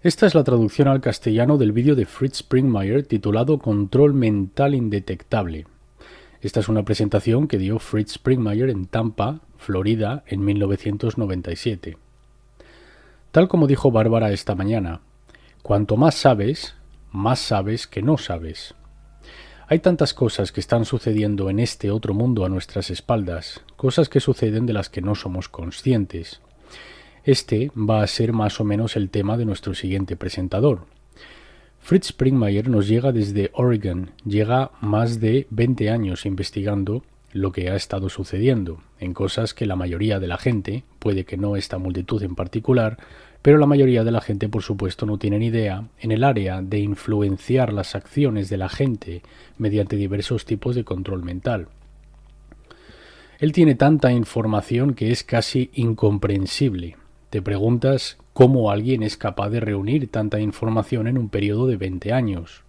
Esta es la traducción al castellano del vídeo de Fritz Springmeier titulado Control mental indetectable. Esta es una presentación que dio Fritz Springmeier en Tampa, Florida, en 1997. Tal como dijo Bárbara esta mañana, cuanto más sabes que no sabes. Hay tantas cosas que están sucediendo en este otro mundo a nuestras espaldas, cosas que suceden de las que no somos conscientes. Este va a ser más o menos el tema de nuestro siguiente presentador. Fritz Springmeier nos llega desde Oregon, llega más de 20 años investigando lo que ha estado sucediendo, en cosas que la mayoría de la gente, puede que no esta multitud en particular, pero la mayoría de la gente por supuesto no tiene ni idea, en el área de influenciar las acciones de la gente mediante diversos tipos de control mental. Él tiene tanta información que es casi incomprensible. Te preguntas cómo alguien es capaz de reunir tanta información en un periodo de 20 años.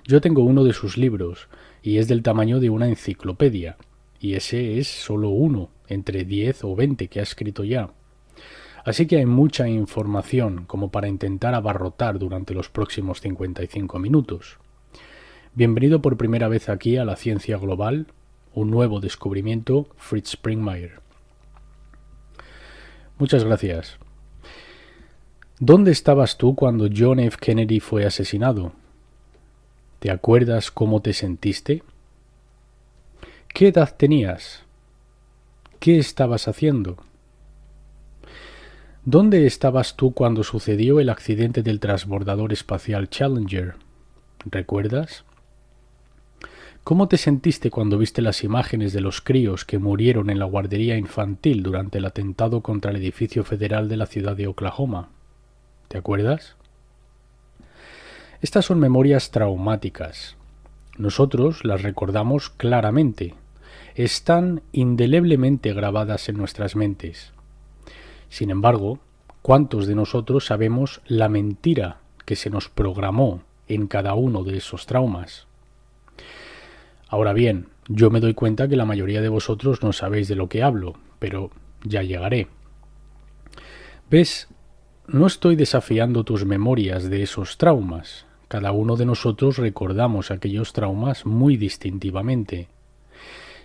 Yo tengo uno de sus libros y es del tamaño de una enciclopedia, y ese es solo uno, entre 10 o 20 que ha escrito ya. Así que hay mucha información como para intentar abarrotar durante los próximos 55 minutos. Bienvenido por primera vez aquí a la ciencia global, un nuevo descubrimiento, Fritz Springmeier. Muchas gracias. ¿Dónde estabas tú cuando John F. Kennedy fue asesinado? ¿Te acuerdas cómo te sentiste? ¿Qué edad tenías? ¿Qué estabas haciendo? ¿Dónde estabas tú cuando sucedió el accidente del transbordador espacial Challenger? ¿Recuerdas? ¿Cómo te sentiste cuando viste las imágenes de los críos que murieron en la guardería infantil durante el atentado contra el edificio federal de la ciudad de Oklahoma? ¿Te acuerdas? Estas son memorias traumáticas. Nosotros las recordamos claramente. Están indeleblemente grabadas en nuestras mentes. Sin embargo, ¿cuántos de nosotros sabemos la mentira que se nos programó en cada uno de esos traumas? Ahora bien, yo me doy cuenta que la mayoría de vosotros no sabéis de lo que hablo, pero ya llegaré. ¿Ves? No estoy desafiando tus memorias de esos traumas. Cada uno de nosotros recordamos aquellos traumas muy distintivamente.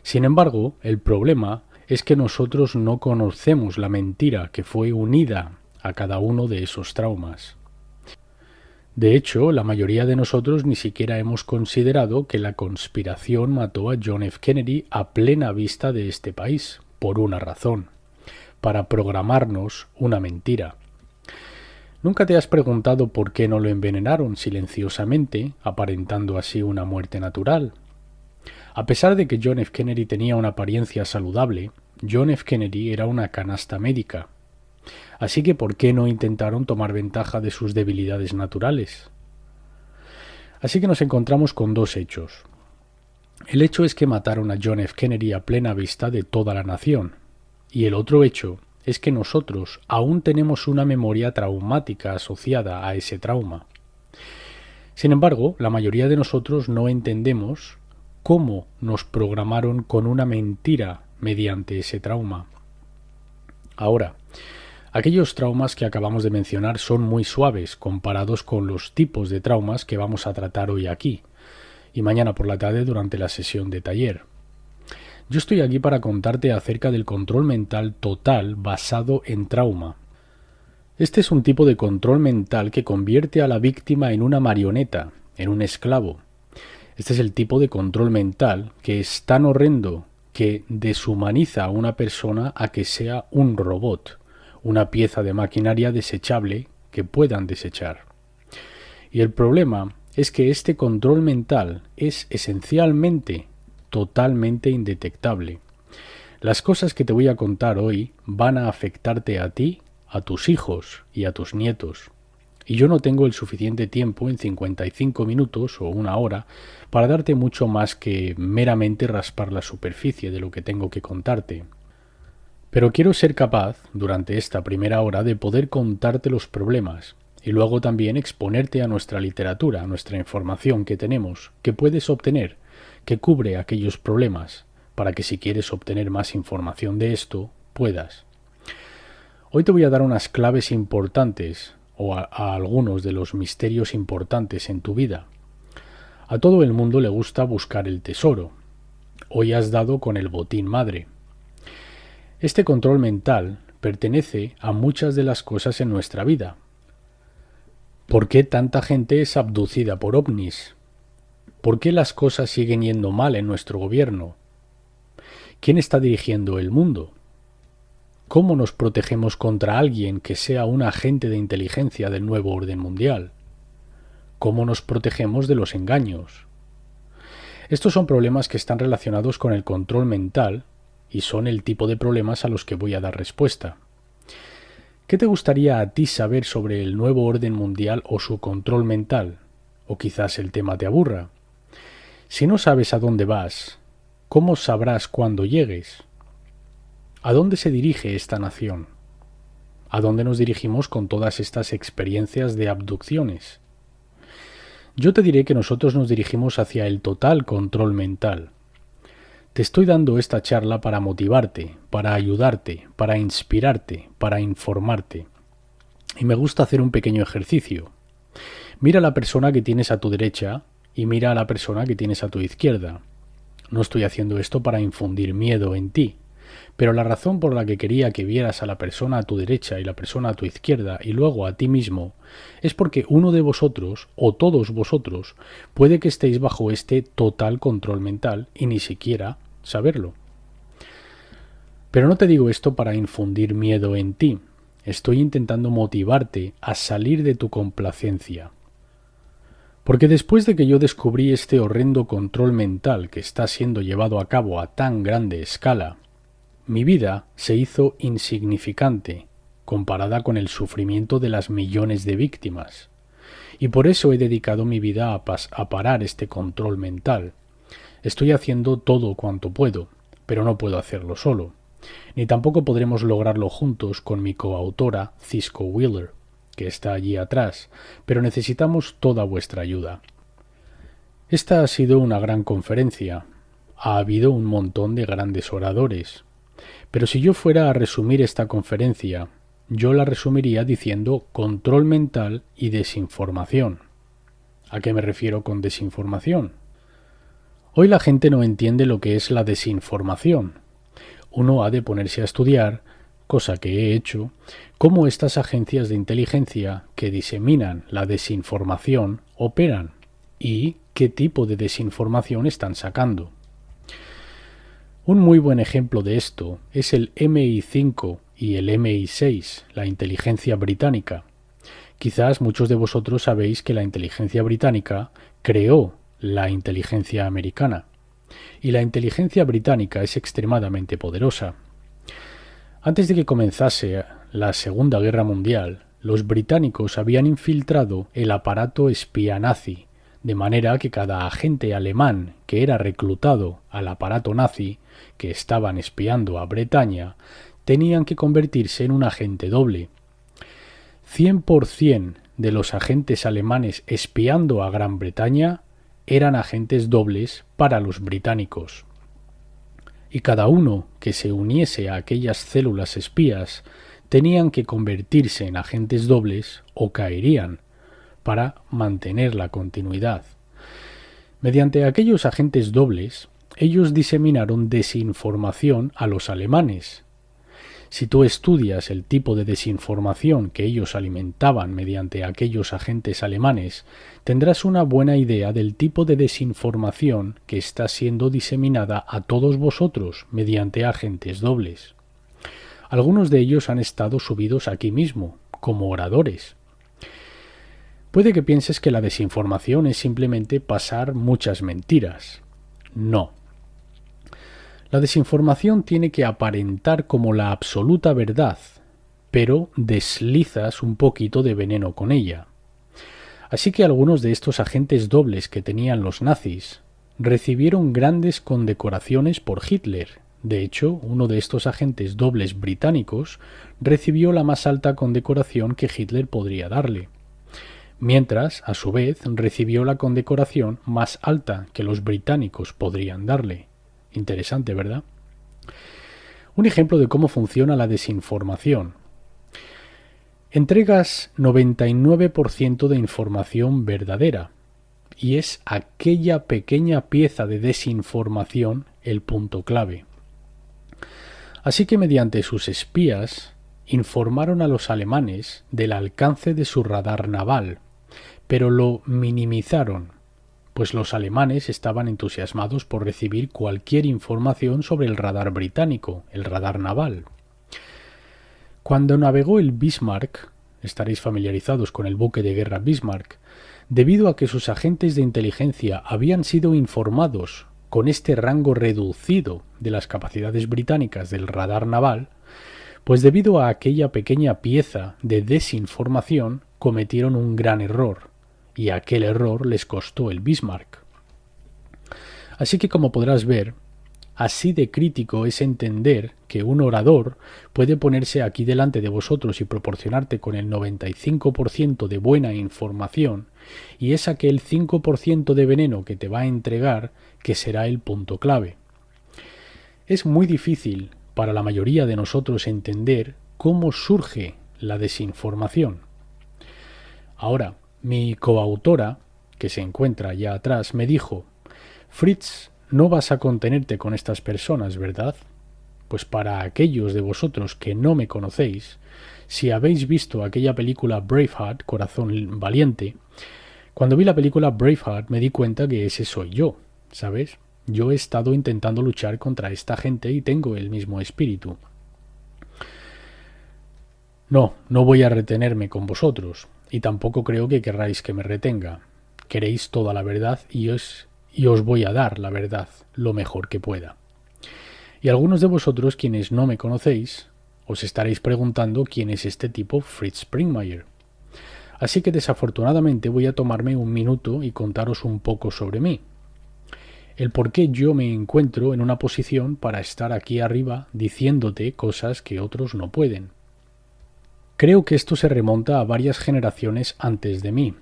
Sin embargo, el problema es que nosotros no conocemos la mentira que fue unida a cada uno de esos traumas. De hecho, la mayoría de nosotros ni siquiera hemos considerado que la conspiración mató a John F. Kennedy a plena vista de este país, por una razón, para programarnos una mentira. ¿Nunca te has preguntado por qué no lo envenenaron silenciosamente, aparentando así una muerte natural? A pesar de que John F. Kennedy tenía una apariencia saludable, John F. Kennedy era una canasta médica. Así que ¿por qué no intentaron tomar ventaja de sus debilidades naturales? Así que nos encontramos con dos hechos. El hecho es que mataron a John F. Kennedy a plena vista de toda la nación. Y el otro hecho es que nosotros aún tenemos una memoria traumática asociada a ese trauma. Sin embargo, la mayoría de nosotros no entendemos cómo nos programaron con una mentira mediante ese trauma. Ahora, aquellos traumas que acabamos de mencionar son muy suaves comparados con los tipos de traumas que vamos a tratar hoy aquí y mañana por la tarde durante la sesión de taller. Yo estoy aquí para contarte acerca del control mental total basado en trauma. Este es un tipo de control mental que convierte a la víctima en una marioneta, en un esclavo. Este es el tipo de control mental que es tan horrendo que deshumaniza a una persona a que sea un robot, una pieza de maquinaria desechable que puedan desechar. Y el problema es que este control mental es esencialmente totalmente indetectable. Las cosas que te voy a contar hoy van a afectarte a ti, a tus hijos y a tus nietos. Y yo no tengo el suficiente tiempo en 55 minutos o una hora para darte mucho más que meramente raspar la superficie de lo que tengo que contarte. Pero quiero ser capaz, durante esta primera hora, de poder contarte los problemas y luego también exponerte a nuestra literatura, a nuestra información que tenemos, que puedes obtener, que cubre aquellos problemas, para que si quieres obtener más información de esto, puedas. Hoy te voy a dar unas claves importantes a algunos de los misterios importantes en tu vida. A todo el mundo le gusta buscar el tesoro. Hoy has dado con el botín madre. Este control mental pertenece a muchas de las cosas en nuestra vida. ¿Por qué tanta gente es abducida por ovnis? ¿Por qué las cosas siguen yendo mal en nuestro gobierno? ¿Quién está dirigiendo el mundo? ¿Cómo nos protegemos contra alguien que sea un agente de inteligencia del nuevo orden mundial? ¿Cómo nos protegemos de los engaños? Estos son problemas que están relacionados con el control mental y son el tipo de problemas a los que voy a dar respuesta. ¿Qué te gustaría a ti saber sobre el nuevo orden mundial o su control mental? O quizás el tema te aburra. Si no sabes a dónde vas, ¿cómo sabrás cuándo llegues? ¿A dónde se dirige esta nación? ¿A dónde nos dirigimos con todas estas experiencias de abducciones? Yo te diré que nosotros nos dirigimos hacia el total control mental. Te estoy dando esta charla para motivarte, para ayudarte, para inspirarte, para informarte. Y me gusta hacer un pequeño ejercicio. Mira a la persona que tienes a tu derecha y mira a la persona que tienes a tu izquierda. No estoy haciendo esto para infundir miedo en ti, pero la razón por la que quería que vieras a la persona a tu derecha y la persona a tu izquierda y luego a ti mismo es porque uno de vosotros o todos vosotros puede que estéis bajo este total control mental y ni siquiera saberlo. Pero no te digo esto para infundir miedo en ti. Estoy intentando motivarte a salir de tu complacencia. Porque después de que yo descubrí este horrendo control mental que está siendo llevado a cabo a tan grande escala, mi vida se hizo insignificante comparada con el sufrimiento de las millones de víctimas. Y por eso he dedicado mi vida a parar este control mental. Estoy haciendo todo cuanto puedo, pero no puedo hacerlo solo. Ni tampoco podremos lograrlo juntos con mi coautora, Cisco Wheeler, que está allí atrás, pero necesitamos toda vuestra ayuda. Esta ha sido una gran conferencia. Ha habido un montón de grandes oradores. Pero si yo fuera a resumir esta conferencia, yo la resumiría diciendo control mental y desinformación. ¿A qué me refiero con desinformación? Hoy la gente no entiende lo que es la desinformación. Uno ha de ponerse a estudiar, cosa que he hecho, cómo estas agencias de inteligencia que diseminan la desinformación operan y qué tipo de desinformación están sacando. Un muy buen ejemplo de esto es el MI5 y el MI6, la inteligencia británica. Quizás muchos de vosotros sabéis que la inteligencia británica creó la inteligencia americana. Y la inteligencia británica es extremadamente poderosa. Antes de que comenzase la Segunda Guerra Mundial, los británicos habían infiltrado el aparato espía nazi, de manera que cada agente alemán que era reclutado al aparato nazi, que estaban espiando a Bretaña, tenían que convertirse en un agente doble. 100% de los agentes alemanes espiando a Gran Bretaña eran agentes dobles para los británicos. Y cada uno que se uniese a aquellas células espías tenían que convertirse en agentes dobles o caerían para mantener la continuidad. Mediante aquellos agentes dobles, ellos diseminaron desinformación a los alemanes. Si tú estudias el tipo de desinformación que ellos alimentaban mediante aquellos agentes alemanes, tendrás una buena idea del tipo de desinformación que está siendo diseminada a todos vosotros mediante agentes dobles. Algunos de ellos han estado subidos aquí mismo, como oradores. Puede que pienses que la desinformación es simplemente pasar muchas mentiras. No. La desinformación tiene que aparentar como la absoluta verdad, pero deslizas un poquito de veneno con ella. Así que algunos de estos agentes dobles que tenían los nazis recibieron grandes condecoraciones por Hitler. De hecho, uno de estos agentes dobles británicos recibió la más alta condecoración que Hitler podría darle, mientras, a su vez, recibió la condecoración más alta que los británicos podrían darle. Interesante, ¿verdad? Un ejemplo de cómo funciona la desinformación. Entregas 99% de información verdadera, y es aquella pequeña pieza de desinformación el punto clave. Así que mediante sus espías informaron a los alemanes del alcance de su radar naval, pero lo minimizaron, pues los alemanes estaban entusiasmados por recibir cualquier información sobre el radar británico, el radar naval. Cuando navegó el Bismarck, estaréis familiarizados con el buque de guerra Bismarck, debido a que sus agentes de inteligencia habían sido informados con este rango reducido de las capacidades británicas del radar naval, pues debido a aquella pequeña pieza de desinformación cometieron un gran error, y aquel error les costó el Bismarck. Así que, como podrás ver, así de crítico es entender que un orador puede ponerse aquí delante de vosotros y proporcionarte con el 95% de buena información, y es aquel 5% de veneno que te va a entregar que será el punto clave. Es muy difícil para la mayoría de nosotros entender cómo surge la desinformación. Ahora, mi coautora, que se encuentra allá atrás, me dijo: Fritz, no vas a contenerte con estas personas, ¿verdad? Pues para aquellos de vosotros que no me conocéis, si habéis visto aquella película Braveheart, Corazón Valiente, cuando vi la película Braveheart me di cuenta que ese soy yo, ¿sabes? Yo he estado intentando luchar contra esta gente y tengo el mismo espíritu. No voy a retenerme con vosotros, y tampoco creo que querráis que me retenga. Queréis toda la verdad y os voy a dar la verdad lo mejor que pueda. Y algunos de vosotros, quienes no me conocéis, os estaréis preguntando quién es este tipo Fritz Springmeier. Así que desafortunadamente voy a tomarme un minuto y contaros un poco sobre mí. El por qué yo me encuentro en una posición para estar aquí arriba diciéndote cosas que otros no pueden. Creo que esto se remonta a varias generaciones antes de mí.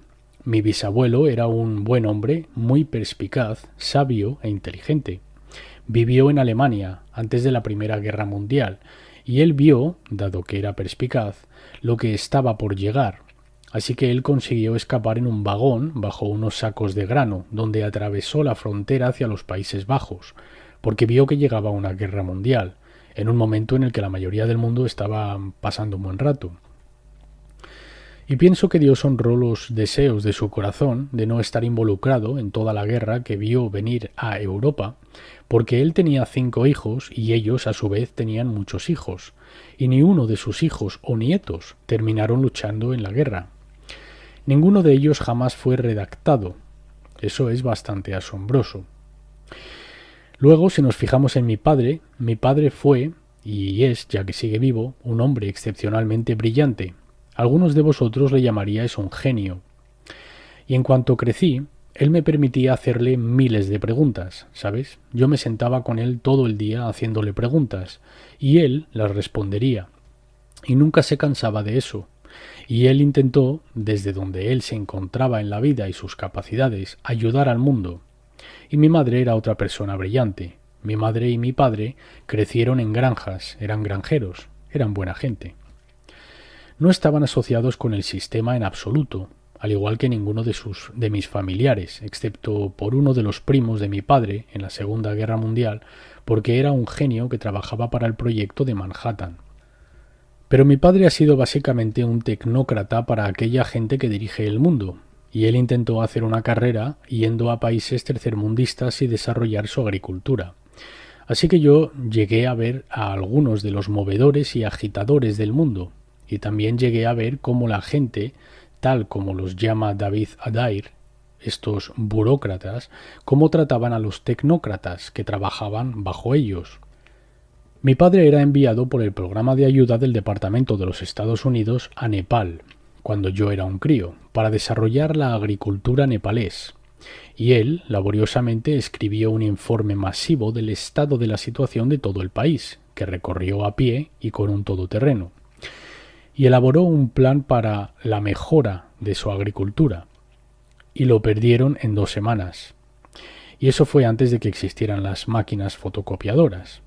Mi bisabuelo era un buen hombre, muy perspicaz, sabio e inteligente. Vivió en Alemania antes de la Primera Guerra Mundial y él vio, dado que era perspicaz, lo que estaba por llegar. Así que él consiguió escapar en un vagón bajo unos sacos de grano, donde atravesó la frontera hacia los Países Bajos, porque vio que llegaba una guerra mundial, en un momento en el que la mayoría del mundo estaba pasando un buen rato. Y pienso que Dios honró los deseos de su corazón de no estar involucrado en toda la guerra que vio venir a Europa, porque él tenía 5 hijos y ellos a su vez tenían muchos hijos, y ni uno de sus hijos o nietos terminaron luchando en la guerra. Ninguno de ellos jamás fue redactado. Eso es bastante asombroso. Luego, si nos fijamos en mi padre fue, y es, ya que sigue vivo, un hombre excepcionalmente brillante. Algunos de vosotros le llamaríais un genio. Y en cuanto crecí, él me permitía hacerle miles de preguntas, ¿sabes? Yo me sentaba con él todo el día haciéndole preguntas, y él las respondería. Y nunca se cansaba de eso. Y él intentó, desde donde él se encontraba en la vida y sus capacidades, ayudar al mundo. Y mi madre era otra persona brillante. Mi madre y mi padre crecieron en granjas, eran granjeros, eran buena gente. No estaban asociados con el sistema en absoluto, al igual que ninguno de mis familiares, excepto por uno de los primos de mi padre en la Segunda Guerra Mundial, porque era un genio que trabajaba para el proyecto de Manhattan. Pero mi padre ha sido básicamente un tecnócrata para aquella gente que dirige el mundo, y él intentó hacer una carrera yendo a países tercermundistas y desarrollar su agricultura. Así que yo llegué a ver a algunos de los movedores y agitadores del mundo, y también llegué a ver cómo la gente, tal como los llama David Adair, estos burócratas, cómo trataban a los tecnócratas que trabajaban bajo ellos. Mi padre era enviado por el programa de ayuda del Departamento de los Estados Unidos a Nepal, cuando yo era un crío, para desarrollar la agricultura nepalés, y él laboriosamente escribió un informe masivo del estado de la situación de todo el país, que recorrió a pie y con un todoterreno, y elaboró un plan para la mejora de su agricultura, y lo perdieron en 2 semanas. Y eso fue antes de que existieran las máquinas fotocopiadoras.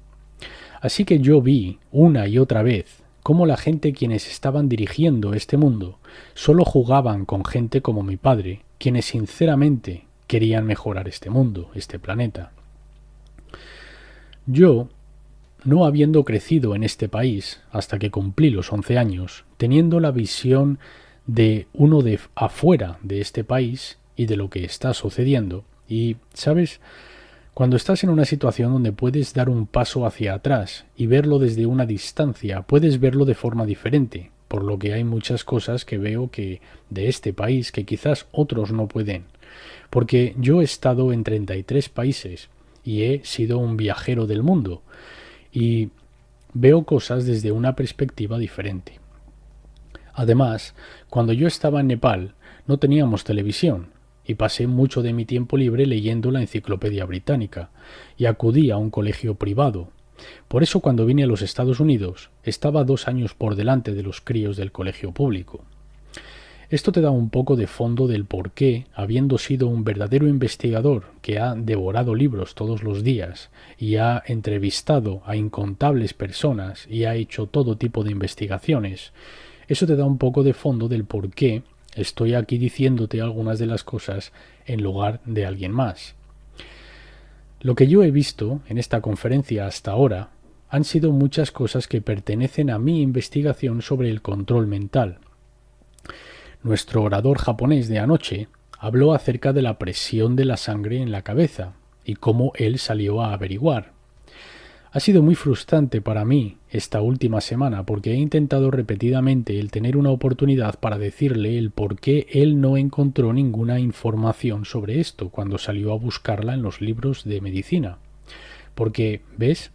Así que yo vi una y otra vez cómo la gente quienes estaban dirigiendo este mundo solo jugaban con gente como mi padre, quienes sinceramente querían mejorar este mundo, este planeta. Yo, no habiendo crecido en este país hasta que cumplí los 11 años, teniendo la visión de uno de afuera de este país y de lo que está sucediendo, y, ¿sabes? Cuando estás en una situación donde puedes dar un paso hacia atrás y verlo desde una distancia, puedes verlo de forma diferente, por lo que hay muchas cosas que veo que de este país que quizás otros no pueden. Porque yo he estado en 33 países y he sido un viajero del mundo y veo cosas desde una perspectiva diferente. Además, cuando yo estaba en Nepal no teníamos televisión y pasé mucho de mi tiempo libre leyendo la Enciclopedia Británica y acudí a un colegio privado. Por eso cuando vine a los Estados Unidos estaba 2 años por delante de los críos del colegio público. Esto te da un poco de fondo del por qué, habiendo sido un verdadero investigador que ha devorado libros todos los días y ha entrevistado a incontables personas y ha hecho todo tipo de investigaciones, eso te da un poco de fondo del por qué estoy aquí diciéndote algunas de las cosas en lugar de alguien más. Lo que yo he visto en esta conferencia hasta ahora han sido muchas cosas que pertenecen a mi investigación sobre el control mental. Nuestro orador japonés de anoche habló acerca de la presión de la sangre en la cabeza y cómo él salió a averiguar. Ha sido muy frustrante para mí esta última semana porque he intentado repetidamente el tener una oportunidad para decirle el por qué él no encontró ninguna información sobre esto cuando salió a buscarla en los libros de medicina. Porque, ¿ves?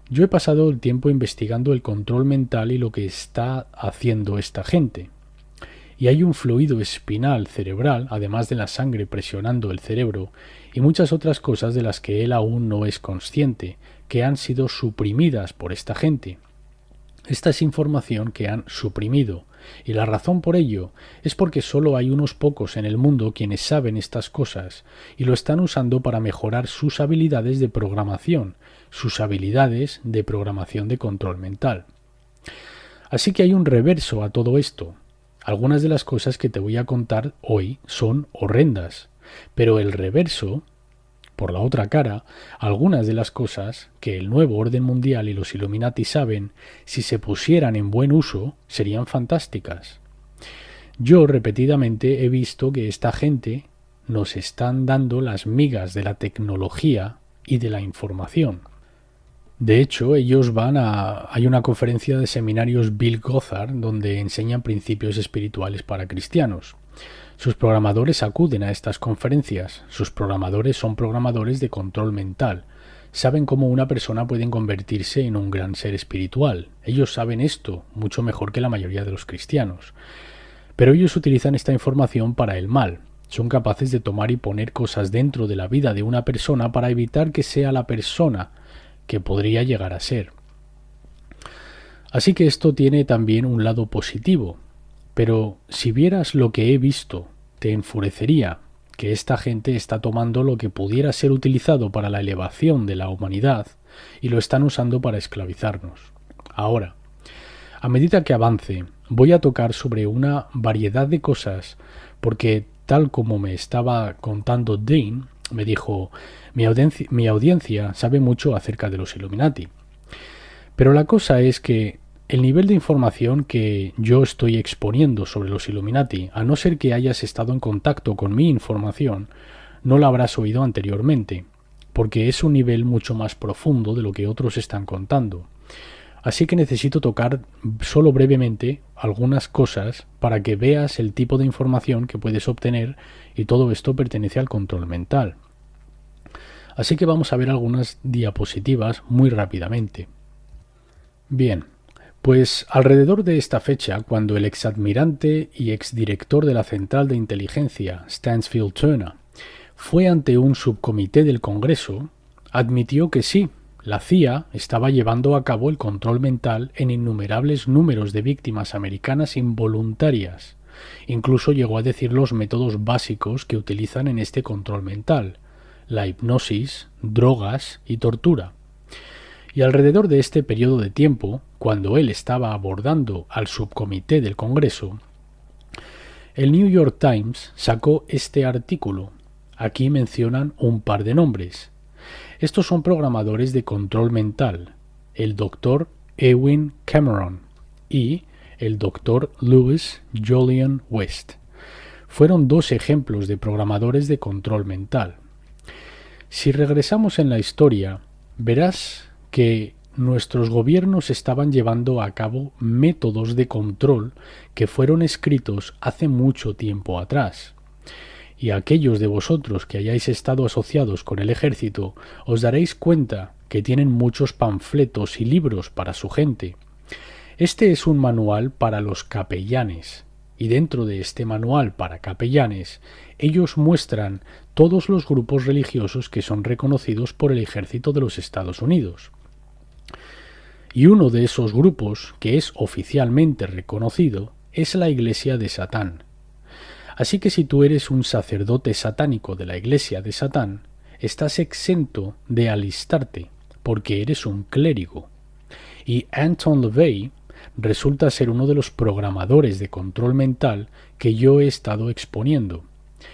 Yo he pasado el tiempo investigando el control mental y lo que está haciendo esta gente. Y hay un fluido espinal cerebral, además de la sangre presionando el cerebro, y muchas otras cosas de las que él aún no es consciente, que han sido suprimidas por esta gente. Esta es información que han suprimido, y la razón por ello es porque solo hay unos pocos en el mundo quienes saben estas cosas, y lo están usando para mejorar sus habilidades de programación, sus habilidades de programación de control mental. Así que hay un reverso a todo esto. Algunas de las cosas que te voy a contar hoy son horrendas, pero el reverso, por la otra cara, algunas de las cosas que el nuevo orden mundial y los Illuminati saben, si se pusieran en buen uso, serían fantásticas. Yo repetidamente he visto que esta gente nos están dando las migas de la tecnología y de la información. De hecho, ellos hay una conferencia de seminarios Bill Gothard donde enseñan principios espirituales para cristianos. Sus programadores acuden a estas conferencias. Sus programadores son programadores de control mental. Saben cómo una persona puede convertirse en un gran ser espiritual. Ellos saben esto mucho mejor que la mayoría de los cristianos. Pero ellos utilizan esta información para el mal. Son capaces de tomar y poner cosas dentro de la vida de una persona para evitar que sea la persona que podría llegar a ser. Así que esto tiene también un lado positivo, pero si vieras lo que he visto, te enfurecería que esta gente está tomando lo que pudiera ser utilizado para la elevación de la humanidad y lo están usando para esclavizarnos. Ahora, a medida que avance, voy a tocar sobre una variedad de cosas, porque tal como me estaba contando Dean, me dijo, mi audiencia sabe mucho acerca de los Illuminati. Pero la cosa es que el nivel de información que yo estoy exponiendo sobre los Illuminati, a no ser que hayas estado en contacto con mi información, no la habrás oído anteriormente, porque es un nivel mucho más profundo de lo que otros están contando. Así que necesito tocar solo brevemente algunas cosas para que veas el tipo de información que puedes obtener, y todo esto pertenece al control mental. Así que vamos a ver algunas diapositivas muy rápidamente. Bien, pues alrededor de esta fecha, cuando el exadmirante y exdirector de la Central de Inteligencia, Stansfield Turner, fue ante un subcomité del Congreso, admitió que sí, la CIA estaba llevando a cabo el control mental en innumerables números de víctimas americanas involuntarias. Incluso llegó a decir los métodos básicos que utilizan en este control mental: la hipnosis, drogas y tortura. Y alrededor de este periodo de tiempo, cuando él estaba abordando al subcomité del Congreso, el New York Times sacó este artículo. Aquí mencionan un par de nombres. Estos son programadores de control mental, el Dr. Ewen Cameron y el Dr. Louis Jolyon West. Fueron dos ejemplos de programadores de control mental. Si regresamos en la historia, verás que nuestros gobiernos estaban llevando a cabo métodos de control que fueron escritos hace mucho tiempo atrás. Y aquellos de vosotros que hayáis estado asociados con el ejército os daréis cuenta que tienen muchos panfletos y libros para su gente. Este es un manual para los capellanes, y dentro de este manual para capellanes, ellos muestran todos los grupos religiosos que son reconocidos por el ejército de los Estados Unidos. Y uno de esos grupos, que es oficialmente reconocido, es la Iglesia de Satán. Así que si tú eres un sacerdote satánico de la Iglesia de Satán, estás exento de alistarte, porque eres un clérigo. Y Anton LaVey resulta ser uno de los programadores de control mental que yo he estado exponiendo,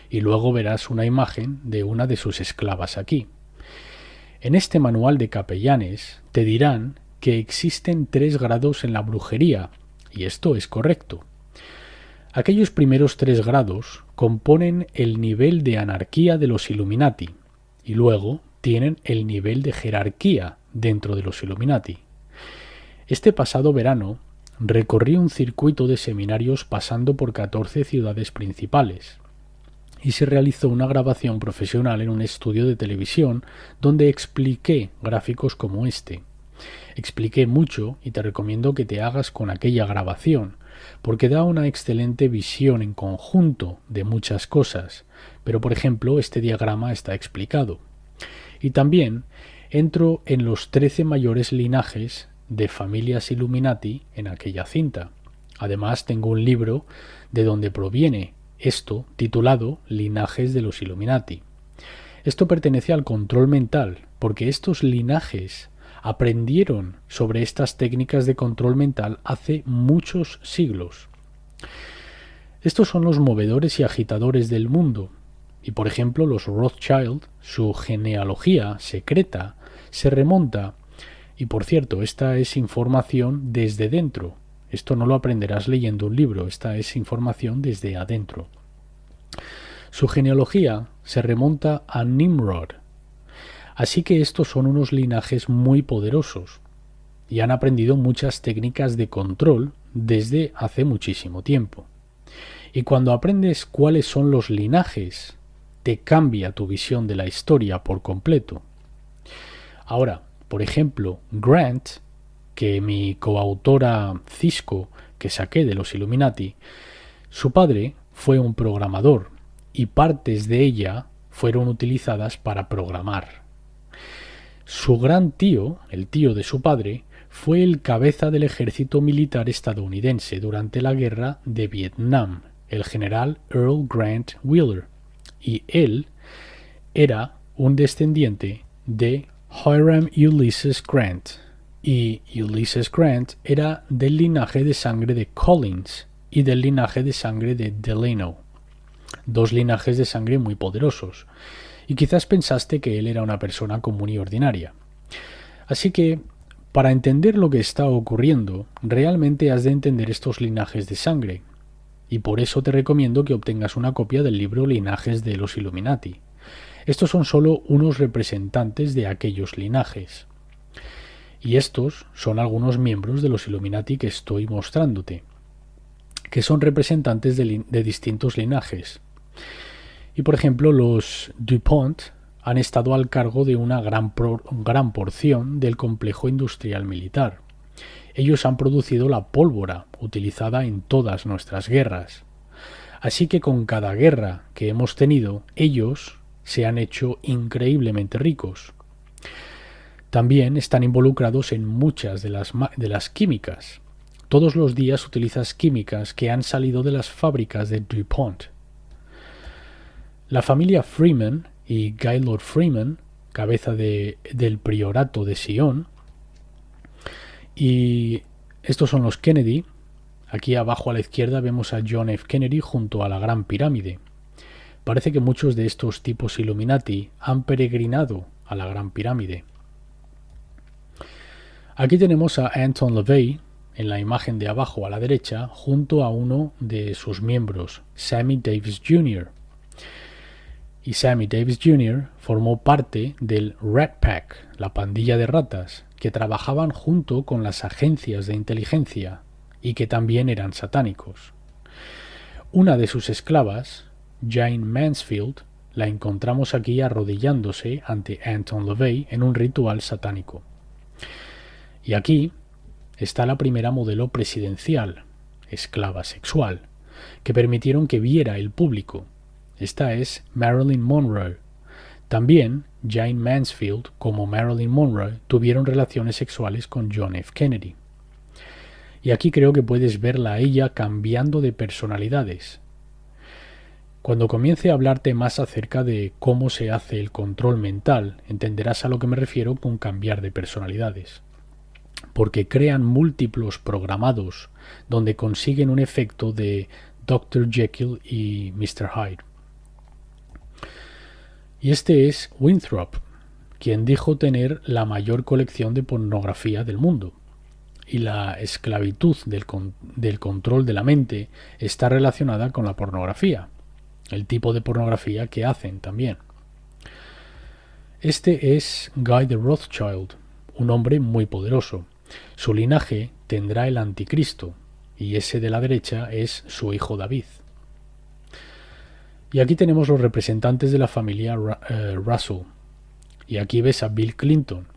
y luego verás una imagen de una de sus esclavas aquí. En este manual de capellanes te dirán que existen 3 grados en la brujería, y esto es correcto. Aquellos primeros 3 grados componen el nivel de anarquía de los Illuminati, y luego tienen el nivel de jerarquía dentro de los Illuminati. Este pasado verano recorrí un circuito de seminarios pasando por 14 ciudades principales, y se realizó una grabación profesional en un estudio de televisión donde expliqué gráficos como este. Expliqué mucho y te recomiendo que te hagas con aquella grabación, porque da una excelente visión en conjunto de muchas cosas, pero por ejemplo este diagrama está explicado. Y también entro en los 13 mayores linajes de familias Illuminati en aquella cinta. Además tengo un libro de donde proviene esto titulado Linajes de los Illuminati. Esto pertenece al control mental, porque estos linajes aprendieron sobre estas técnicas de control mental hace muchos siglos. Estos son los movedores y agitadores del mundo, y por ejemplo los Rothschild, su genealogía secreta se remonta, y por cierto, esta es información desde dentro. Esto no lo aprenderás leyendo un libro, esta es información desde adentro. Su genealogía se remonta a Nimrod. Así que estos son unos linajes muy poderosos y han aprendido muchas técnicas de control desde hace muchísimo tiempo. Y cuando aprendes cuáles son los linajes, te cambia tu visión de la historia por completo. Ahora, por ejemplo, Grant, que mi coautora Cisco, que saqué de los Illuminati, su padre fue un programador y partes de ella fueron utilizadas para programar. Su gran tío, el tío de su padre, fue el cabeza del ejército militar estadounidense durante la guerra de Vietnam, el general Earl Grant Wheeler, y él era un descendiente de Hiram Ulysses Grant, y Ulysses Grant era del linaje de sangre de Collins y del linaje de sangre de Delano, dos linajes de sangre muy poderosos. Y quizás pensaste que él era una persona común y ordinaria. Así que, para entender lo que está ocurriendo, realmente has de entender estos linajes de sangre. Y por eso te recomiendo que obtengas una copia del libro Linajes de los Illuminati. Estos son solo unos representantes de aquellos linajes. Y estos son algunos miembros de los Illuminati que estoy mostrándote, que son representantes de distintos linajes. Y por ejemplo, los DuPont han estado al cargo de una gran porción del complejo industrial militar. Ellos han producido la pólvora utilizada en todas nuestras guerras. Así que con cada guerra que hemos tenido, ellos se han hecho increíblemente ricos. También están involucrados en muchas de las químicas. Todos los días utilizas químicas que han salido de las fábricas de DuPont. La familia Freeman y Gaylord Freeman, cabeza del priorato de Sion, Y estos son los Kennedy. Aquí abajo a la izquierda vemos a John F. Kennedy junto a la Gran Pirámide. Parece que muchos de estos tipos Illuminati han peregrinado a la Gran Pirámide. Aquí tenemos a Anton LaVey en la imagen de abajo a la derecha junto a uno de sus miembros, Sammy Davis Jr. Y Sammy Davis Jr. formó parte del Rat Pack, la pandilla de ratas, que trabajaban junto con las agencias de inteligencia y que también eran satánicos. Una de sus esclavas, Jane Mansfield, la encontramos aquí arrodillándose ante Anton LaVey en un ritual satánico. Y aquí está la primera modelo presidencial, esclava sexual, que permitieron que viera el público. Esta es Marilyn Monroe. También Jane Mansfield, como Marilyn Monroe, tuvieron relaciones sexuales con John F. Kennedy. Y aquí creo que puedes verla a ella cambiando de personalidades. Cuando comience a hablarte más acerca de cómo se hace el control mental, entenderás a lo que me refiero con cambiar de personalidades. Porque crean múltiplos programados donde consiguen un efecto de Dr. Jekyll y Mr. Hyde. Y este es Winthrop, quien dijo tener la mayor colección de pornografía del mundo. Y la esclavitud del control de la mente está relacionada con la pornografía, el tipo de pornografía que hacen también. Este es Guy de Rothschild, un hombre muy poderoso. Su linaje tendrá el anticristo, y ese de la derecha es su hijo David. Y aquí tenemos los representantes de la familia Russell. Y aquí ves a Bill Clinton.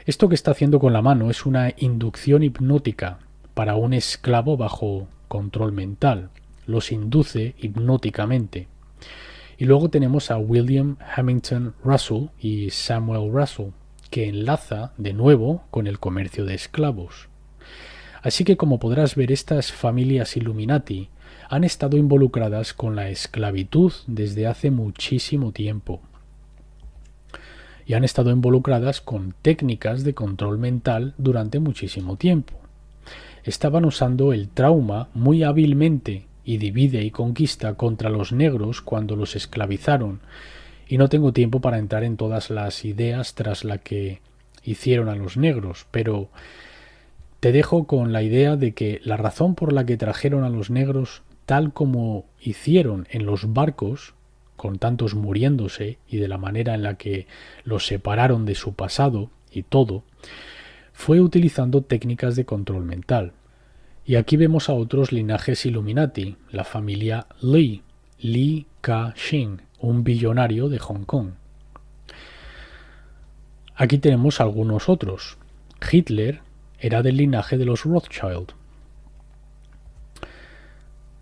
Esto que está haciendo con la mano es una inducción hipnótica para un esclavo bajo control mental. Los induce hipnóticamente. Y luego tenemos a William Hamilton Russell y Samuel Russell, que enlaza de nuevo con el comercio de esclavos. Así que, como podrás ver, estas familias Illuminati han estado involucradas con la esclavitud desde hace muchísimo tiempo. Y han estado involucradas con técnicas de control mental durante muchísimo tiempo. Estaban usando el trauma muy hábilmente y divide y conquista contra los negros cuando los esclavizaron, y no tengo tiempo para entrar en todas las ideas tras la que hicieron a los negros, pero te dejo con la idea de que la razón por la que trajeron a los negros tal como hicieron en los barcos, con tantos muriéndose y de la manera en la que los separaron de su pasado y todo, fue utilizando técnicas de control mental. Y aquí vemos a otros linajes Illuminati, la familia Lee, Lee Ka-shing, un billonario de Hong Kong. Aquí tenemos algunos otros. Hitler era del linaje de los Rothschild.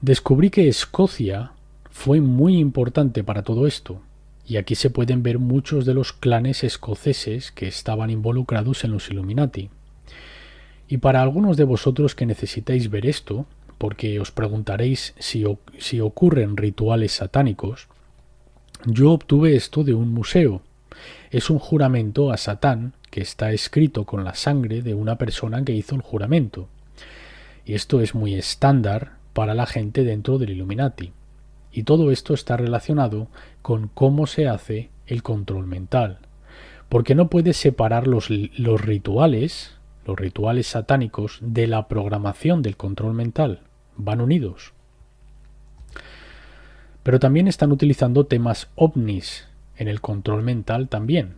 Descubrí que Escocia fue muy importante para todo esto, y aquí se pueden ver muchos de los clanes escoceses que estaban involucrados en los Illuminati. Y para algunos de vosotros que necesitáis ver esto, porque os preguntaréis si ocurren rituales satánicos, yo obtuve esto de un museo. Es un juramento a Satán que está escrito con la sangre de una persona que hizo el juramento. Y esto es muy estándar para la gente dentro del Illuminati. Y todo esto está relacionado con cómo se hace el control mental. Porque no puedes separar los rituales satánicos de la programación del control mental. Van unidos. Pero también están utilizando temas ovnis en el control mental también.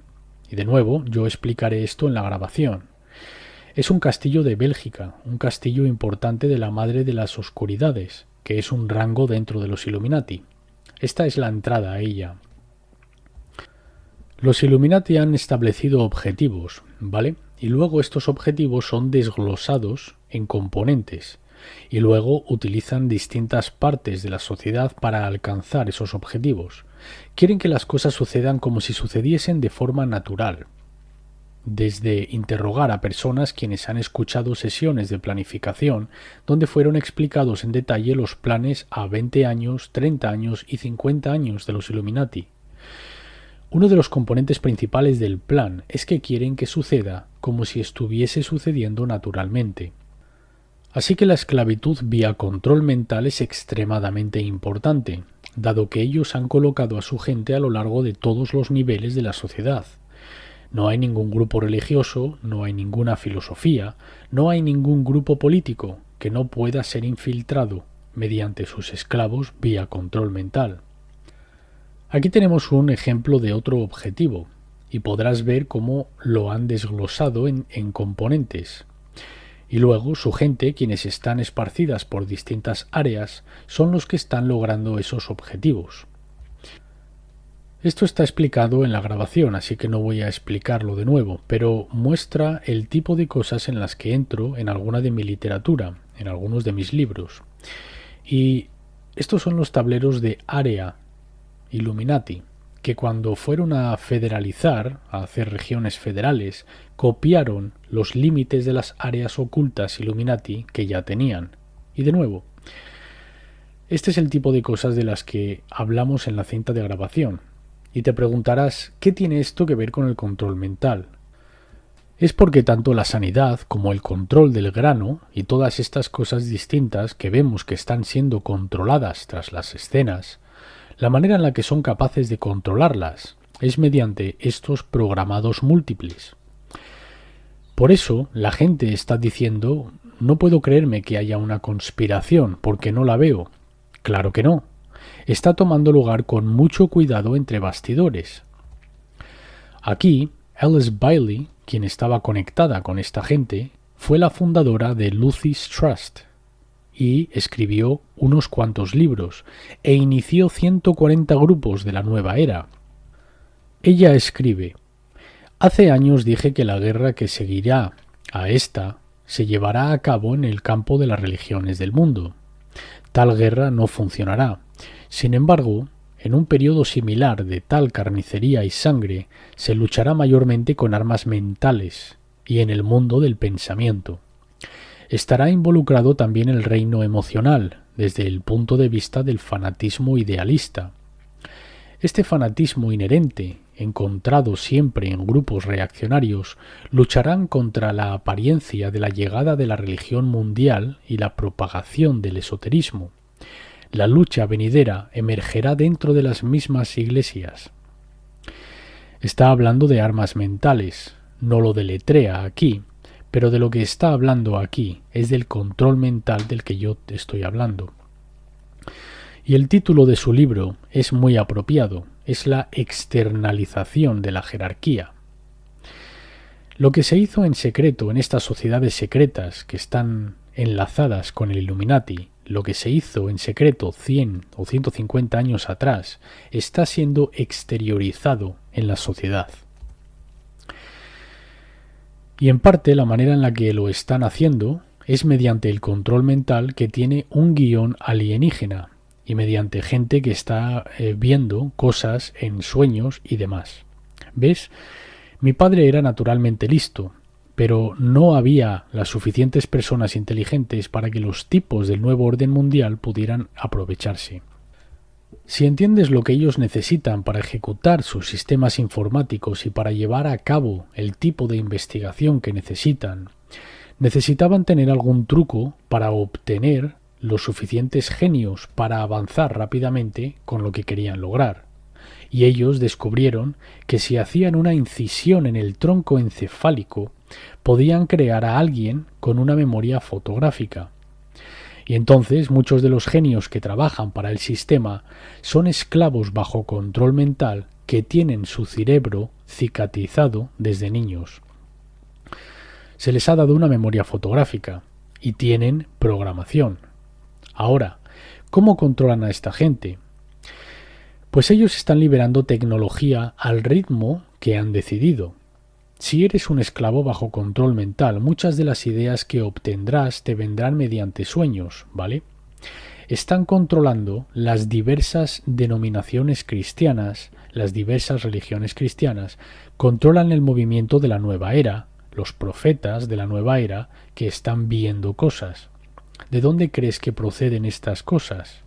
Y de nuevo, yo explicaré esto en la grabación. Es un castillo de Bélgica, un castillo importante de la Madre de las Oscuridades, que es un rango dentro de los Illuminati. Esta es la entrada a ella. Los Illuminati han establecido objetivos, ¿vale? Y luego estos objetivos son desglosados en componentes, y luego utilizan distintas partes de la sociedad para alcanzar esos objetivos. Quieren que las cosas sucedan como si sucediesen de forma natural. Desde interrogar a personas quienes han escuchado sesiones de planificación donde fueron explicados en detalle los planes a 20 años, 30 años y 50 años de los Illuminati. Uno de los componentes principales del plan es que quieren que suceda como si estuviese sucediendo naturalmente. Así que la esclavitud vía control mental es extremadamente importante, dado que ellos han colocado a su gente a lo largo de todos los niveles de la sociedad. No hay ningún grupo religioso, no hay ninguna filosofía, no hay ningún grupo político que no pueda ser infiltrado mediante sus esclavos vía control mental. Aquí tenemos un ejemplo de otro objetivo, y podrás ver cómo lo han desglosado en componentes. Y luego su gente, quienes están esparcidas por distintas áreas, son los que están logrando esos objetivos. Esto está explicado en la grabación, así que no voy a explicarlo de nuevo, pero muestra el tipo de cosas en las que entro en alguna de mi literatura, en algunos de mis libros. Y estos son los tableros de área Illuminati, que cuando fueron a federalizar, a hacer regiones federales, copiaron los límites de las áreas ocultas Illuminati que ya tenían. Y de nuevo, este es el tipo de cosas de las que hablamos en la cinta de grabación. Y te preguntarás, ¿qué tiene esto que ver con el control mental? Es porque tanto la sanidad como el control del grano y todas estas cosas distintas que vemos que están siendo controladas tras las escenas, la manera en la que son capaces de controlarlas es mediante estos programados múltiples. Por eso la gente está diciendo, no puedo creerme que haya una conspiración porque no la veo. Claro que no. Está tomando lugar con mucho cuidado entre bastidores. Aquí, Alice Bailey, quien estaba conectada con esta gente, fue la fundadora de Lucis Trust y escribió unos cuantos libros e inició 140 grupos de la nueva era. Ella escribe: hace años dije que la guerra que seguirá a esta se llevará a cabo en el campo de las religiones del mundo. Tal guerra no funcionará. Sin embargo, en un periodo similar de tal carnicería y sangre, se luchará mayormente con armas mentales y en el mundo del pensamiento. Estará involucrado también el reino emocional, desde el punto de vista del fanatismo idealista. Este fanatismo inherente, encontrado siempre en grupos reaccionarios, lucharán contra la apariencia de la llegada de la religión mundial y la propagación del esoterismo. La lucha venidera emergerá dentro de las mismas iglesias. Está hablando de armas mentales, no lo deletrea aquí, pero de lo que está hablando aquí es del control mental del que yo te estoy hablando. Y el título de su libro es muy apropiado, es la externalización de la jerarquía. Lo que se hizo en secreto en estas sociedades secretas que están enlazadas con el Illuminati, lo que se hizo en secreto 100 o 150 años atrás, está siendo exteriorizado en la sociedad. Y en parte la manera en la que lo están haciendo es mediante el control mental que tiene un guión alienígena y mediante gente que está viendo cosas en sueños y demás. ¿Ves? Mi padre era naturalmente listo, pero no había las suficientes personas inteligentes para que los tipos del nuevo orden mundial pudieran aprovecharse. Si entiendes lo que ellos necesitan para ejecutar sus sistemas informáticos y para llevar a cabo el tipo de investigación que necesitan, necesitaban tener algún truco para obtener los suficientes genios para avanzar rápidamente con lo que querían lograr. Y ellos descubrieron que si hacían una incisión en el tronco encefálico, podían crear a alguien con una memoria fotográfica. Y entonces muchos de los genios que trabajan para el sistema son esclavos bajo control mental que tienen su cerebro cicatrizado desde niños. Se les ha dado una memoria fotográfica y tienen programación. Ahora, ¿cómo controlan a esta gente? Pues ellos están liberando tecnología al ritmo que han decidido. Si eres un esclavo bajo control mental, muchas de las ideas que obtendrás te vendrán mediante sueños, ¿vale? Están controlando las diversas denominaciones cristianas, las diversas religiones cristianas, controlan el movimiento de la nueva era, los profetas de la nueva era que están viendo cosas. ¿De dónde crees que proceden estas cosas?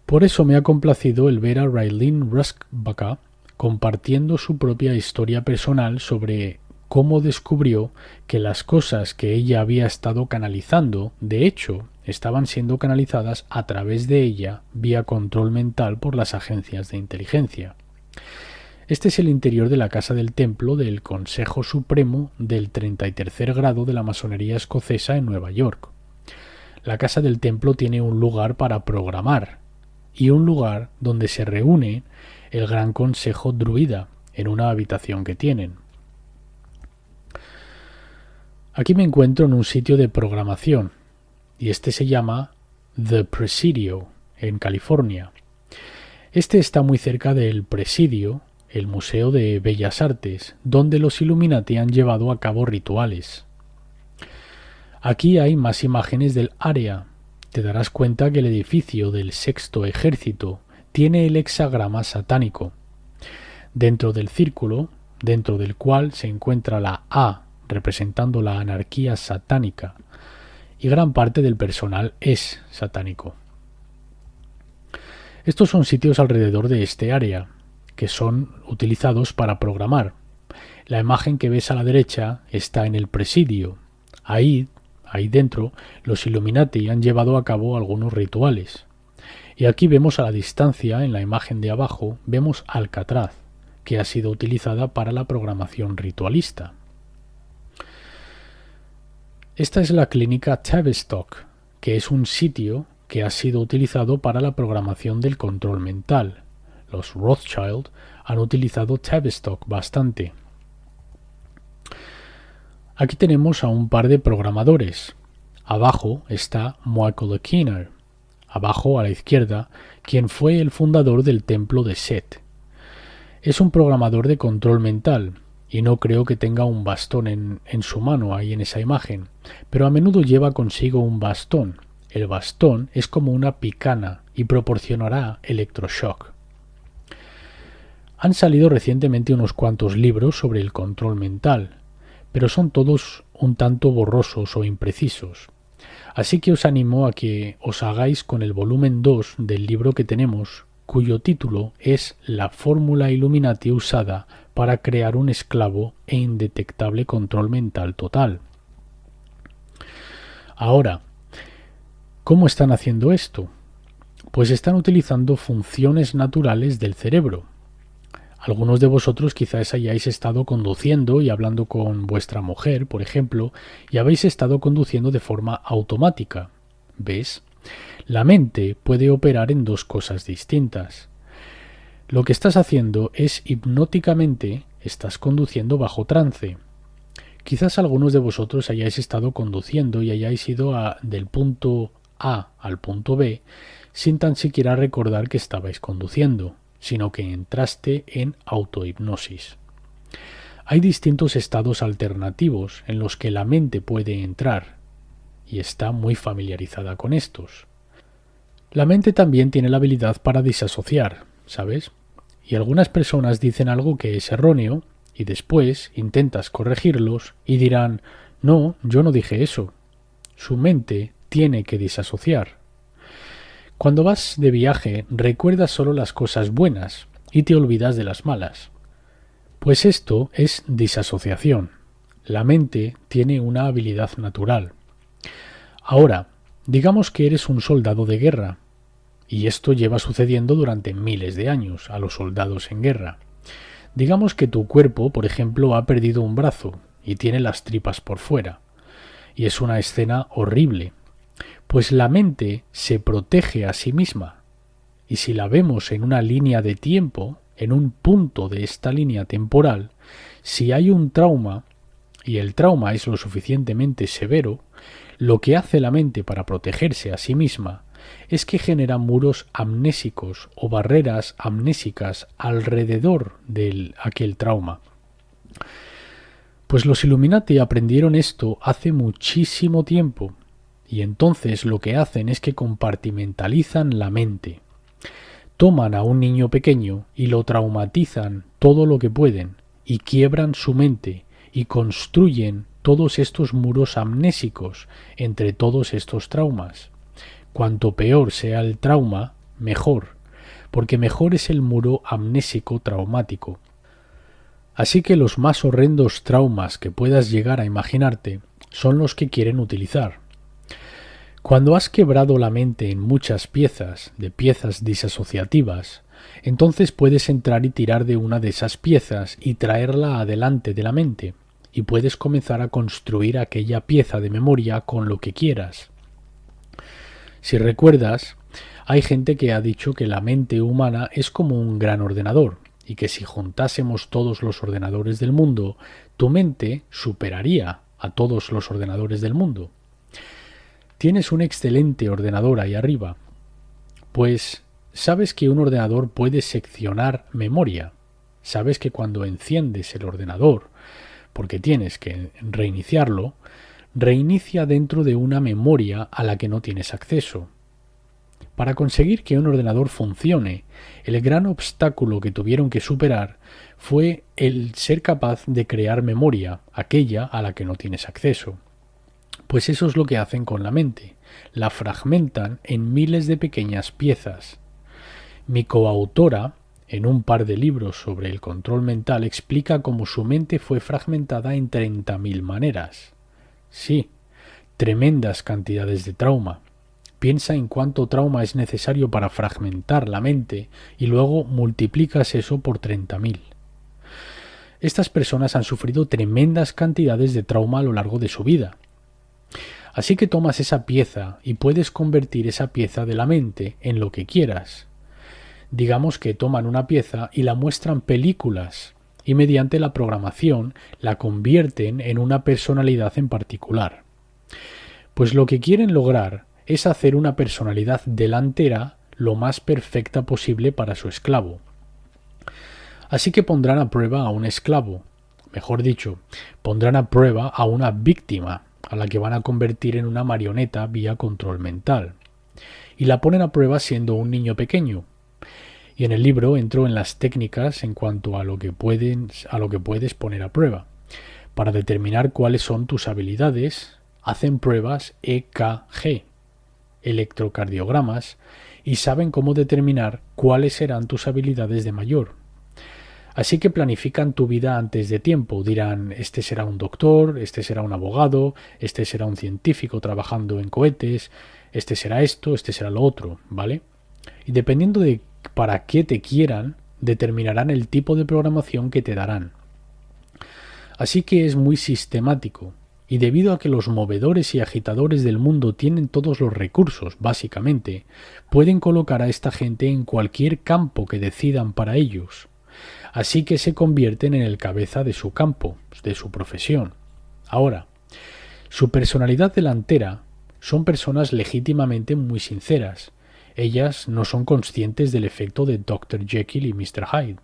Por eso me ha complacido el ver a Raylene Ruskbacher compartiendo su propia historia personal sobre cómo descubrió que las cosas que ella había estado canalizando, de hecho, estaban siendo canalizadas a través de ella vía control mental por las agencias de inteligencia. Este es el interior de la Casa del Templo del Consejo Supremo del 33 grado de la masonería escocesa en Nueva York. La Casa del Templo tiene un lugar para programar y un lugar donde se reúne el Gran Consejo Druida en una habitación que tienen. Aquí me encuentro en un sitio de programación y este se llama The Presidio en California. Este está muy cerca del Presidio, el Museo de Bellas Artes, donde los Illuminati han llevado a cabo rituales. Aquí hay más imágenes del área. Te darás cuenta que el edificio del Sexto Ejército tiene el hexagrama satánico. Dentro del círculo, dentro del cual se encuentra la A, representando la anarquía satánica, y gran parte del personal es satánico. Estos son sitios alrededor de este área, que son utilizados para programar. La imagen que ves a la derecha está en el Presidio. Ahí dentro, los Illuminati han llevado a cabo algunos rituales. Y aquí vemos a la distancia, en la imagen de abajo, vemos Alcatraz, que ha sido utilizada para la programación ritualista. Esta es la clínica Tavistock, que es un sitio que ha sido utilizado para la programación del control mental. Los Rothschild han utilizado Tavistock bastante. Aquí tenemos a un par de programadores. Abajo está Michael Aquino, abajo a la izquierda, quien fue el fundador del templo de Set. Es un programador de control mental, y no creo que tenga un bastón en su mano ahí en esa imagen, pero a menudo lleva consigo un bastón. El bastón es como una picana y proporcionará electroshock. Han salido recientemente unos cuantos libros sobre el control mental, pero son todos un tanto borrosos o imprecisos. Así que os animo a que os hagáis con el volumen 2 del libro que tenemos, cuyo título es La fórmula Illuminati usada para crear un esclavo e indetectable control mental total. Ahora, ¿cómo están haciendo esto? Pues están utilizando funciones naturales del cerebro. Algunos de vosotros quizás hayáis estado conduciendo y hablando con vuestra mujer, por ejemplo, y habéis estado conduciendo de forma automática. ¿Ves? La mente puede operar en dos cosas distintas. Lo que estás haciendo es hipnóticamente estás conduciendo bajo trance. Quizás algunos de vosotros hayáis estado conduciendo y hayáis ido del punto A al punto B sin tan siquiera recordar que estabais conduciendo, sino que entraste en autohipnosis. Hay distintos estados alternativos en los que la mente puede entrar, y está muy familiarizada con estos. La mente también tiene la habilidad para disasociar, ¿sabes? Y algunas personas dicen algo que es erróneo, y después intentas corregirlos y dirán, no, yo no dije eso. Su mente tiene que disasociar. Cuando vas de viaje, recuerdas solo las cosas buenas y te olvidas de las malas. Pues esto es disasociación. La mente tiene una habilidad natural. Ahora, digamos que eres un soldado de guerra, y esto lleva sucediendo durante miles de años a los soldados en guerra. Digamos que tu cuerpo, por ejemplo, ha perdido un brazo y tiene las tripas por fuera, y es una escena horrible. Pues la mente se protege a sí misma, y si la vemos en una línea de tiempo, en un punto de esta línea temporal, si hay un trauma, y el trauma es lo suficientemente severo, lo que hace la mente para protegerse a sí misma es que genera muros amnésicos o barreras amnésicas alrededor de aquel trauma. Pues los Illuminati aprendieron esto hace muchísimo tiempo, y entonces lo que hacen es que compartimentalizan la mente. Toman a un niño pequeño y lo traumatizan todo lo que pueden, y quiebran su mente, y construyen todos estos muros amnésicos entre todos estos traumas. Cuanto peor sea el trauma, mejor, porque mejor es el muro amnésico traumático. Así que los más horrendos traumas que puedas llegar a imaginarte son los que quieren utilizar. Cuando has quebrado la mente en muchas piezas, de piezas disasociativas, entonces puedes entrar y tirar de una de esas piezas y traerla adelante de la mente, y puedes comenzar a construir aquella pieza de memoria con lo que quieras. Si recuerdas, hay gente que ha dicho que la mente humana es como un gran ordenador, y que si juntásemos todos los ordenadores del mundo, tu mente superaría a todos los ordenadores del mundo. Tienes un excelente ordenador ahí arriba. Pues sabes que un ordenador puede seccionar memoria. Sabes que cuando enciendes el ordenador, porque tienes que reiniciarlo, reinicia dentro de una memoria a la que no tienes acceso. Para conseguir que un ordenador funcione, el gran obstáculo que tuvieron que superar fue el ser capaz de crear memoria, aquella a la que no tienes acceso. Pues eso es lo que hacen con la mente. La fragmentan en miles de pequeñas piezas. Mi coautora, en un par de libros sobre el control mental, explica cómo su mente fue fragmentada en 30.000 maneras. Sí, tremendas cantidades de trauma. Piensa en cuánto trauma es necesario para fragmentar la mente y luego multiplicas eso por 30.000. Estas personas han sufrido tremendas cantidades de trauma a lo largo de su vida. Así que tomas esa pieza y puedes convertir esa pieza de la mente en lo que quieras. Digamos que toman una pieza y la muestran películas y mediante la programación la convierten en una personalidad en particular. Pues lo que quieren lograr es hacer una personalidad delantera lo más perfecta posible para su esclavo. Así que pondrán a prueba a un esclavo, mejor dicho, pondrán a prueba a una víctima, a la que van a convertir en una marioneta vía control mental. Y la ponen a prueba siendo un niño pequeño. Y en el libro entro en las técnicas en cuanto a lo que puedes poner a prueba. Para determinar cuáles son tus habilidades, hacen pruebas EKG, electrocardiogramas, y saben cómo determinar cuáles serán tus habilidades de mayor. Así que planifican tu vida antes de tiempo. Dirán, este será un doctor, este será un abogado, este será un científico trabajando en cohetes, este será esto, este será lo otro, ¿vale? Y dependiendo de para qué te quieran, determinarán el tipo de programación que te darán. Así que es muy sistemático. Y debido a que los movedores y agitadores del mundo tienen todos los recursos, básicamente, pueden colocar a esta gente en cualquier campo que decidan para ellos. Así que se convierten en el cabeza de su campo, de su profesión. Ahora, su personalidad delantera son personas legítimamente muy sinceras. Ellas no son conscientes del efecto de Dr. Jekyll y Mr. Hyde.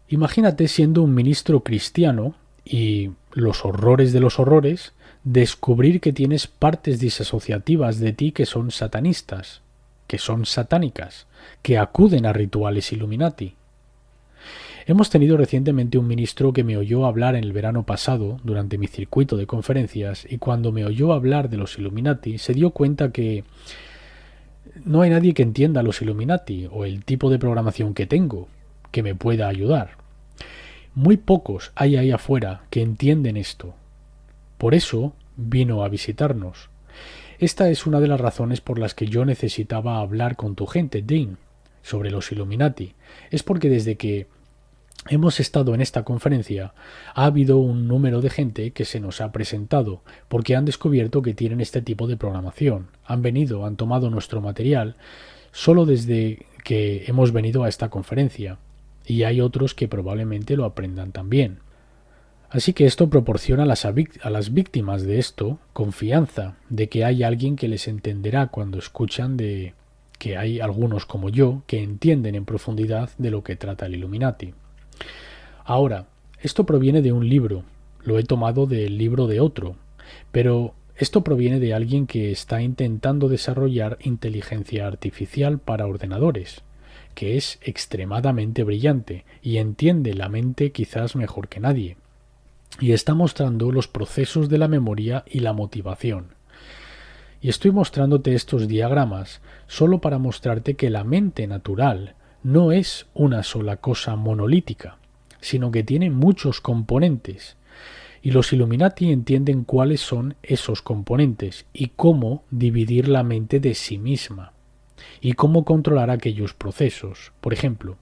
Imagínate siendo un ministro cristiano y, los horrores de los horrores, descubrir que tienes partes disasociativas de ti que son satanistas, que son satánicas, que acuden a rituales Illuminati. Hemos tenido recientemente un ministro que me oyó hablar en el verano pasado durante mi circuito de conferencias y cuando me oyó hablar de los Illuminati se dio cuenta que no hay nadie que entienda los Illuminati o el tipo de programación que tengo que me pueda ayudar. Muy pocos hay ahí afuera que entienden esto. Por eso vino a visitarnos. Esta es una de las razones por las que yo necesitaba hablar con tu gente, Dean, sobre los Illuminati. Es porque desde que hemos estado en esta conferencia, ha habido un número de gente que se nos ha presentado porque han descubierto que tienen este tipo de programación. Han venido, han tomado nuestro material solo desde que hemos venido a esta conferencia y hay otros que probablemente lo aprendan también. Así que esto proporciona a las víctimas de esto confianza de que hay alguien que les entenderá cuando escuchan de que hay algunos como yo que entienden en profundidad de lo que trata el Illuminati. Ahora, esto proviene de un libro, lo he tomado del libro de otro, pero esto proviene de alguien que está intentando desarrollar inteligencia artificial para ordenadores, que es extremadamente brillante y entiende la mente quizás mejor que nadie, y está mostrando los procesos de la memoria y la motivación. Y estoy mostrándote estos diagramas solo para mostrarte que la mente natural no es una sola cosa monolítica, sino que tiene muchos componentes. Y los Illuminati entienden cuáles son esos componentes y cómo dividir la mente de sí misma y cómo controlar aquellos procesos. Por ejemplo,